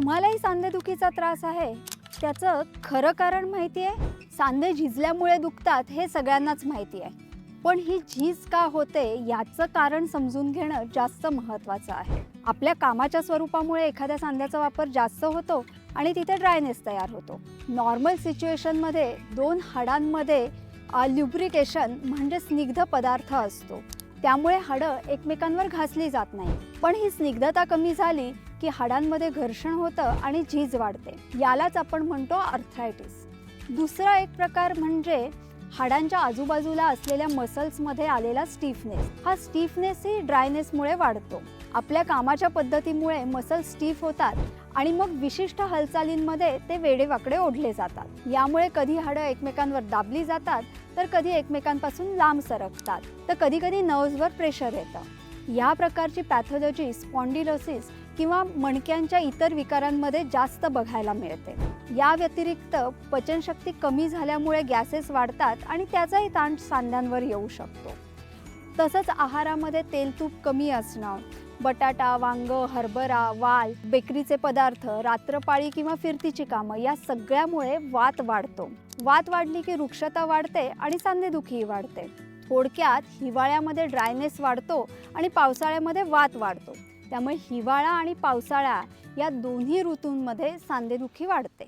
तुम्हालाही सांधेदुखीचा त्रास आहे? त्याचं खरं कारण माहिती आहे? सांधे झिजल्यामुळे दुखतात हे सगळ्यांनाच माहिती आहे, पण ही झीज का होते याचं कारण समजून घेणं जास्त महत्त्वाचं आहे. आपल्या कामाच्या स्वरूपामुळे एखाद्या सांध्याचा वापर जास्त होतो आणि तिथे ड्रायनेस तयार होतो. नॉर्मल सिच्युएशनमध्ये दोन हाडांमध्ये ल्युब्रिकेशन म्हणजे स्निग्ध पदार्थ असतो, त्यामुळे हाडं एकमेकांवर घासली जात नाही. पण ही स्निग्धता कमी झाली की हाडांमध्ये घर्षण होतं आणि झीज वाढते. यालाच आपण म्हणतो आर्थरायटिस. दुसरा एक प्रकार म्हणजे हाडांच्या आजूबाजूला असलेल्या मसल्समध्ये आलेला स्टिफनेस. हा स्टिफनेस ही ड्रायनेसमुळे वाढतो. आपल्या कामाच्या पद्धतीमुळे मसल स्टिफ होतात आणि मग विशिष्ट हालचालींमध्ये ते वेडेवाकडे ओढले जातात. यामुळे कधी हाडं एकमेकांवर दाबली जातात, तर कधी एकमेकांपासून लांब सरकतात, तर कधी कधी नर्व्हजवर प्रेशर येतं. या प्रकारची पॅथॉलॉजी स्पॉन्डिलोसिस किंवा मणक्यांच्या इतर विकारांमध्ये जास्त बघायला मिळते. या व्यतिरिक्त पचनशक्ती कमी झाल्यामुळे गॅसेस वाढतात आणि त्याचाही ताण सांध्यांवर येऊ शकतो. तसंच आहारामध्ये तेल तूप कमी असणं, बटाटा, वांग, हरभरा, वाल, बेकरीचे पदार्थ, रात्रपाळी किंवा फिरतीची कामं या सगळ्यामुळे वात वाढतो. वात वाढली की वृक्षता वाढते आणि सांधेदुखीही वाढते. थोडक्यात हिवाळ्यामध्ये ड्रायनेस वाढतो आणि पावसाळ्यामध्ये वात वाढतो. त्यामुळे हिवाळा आणि पावसाळा या दोन्ही ऋतूंमध्ये सांधेदुखी वाढते.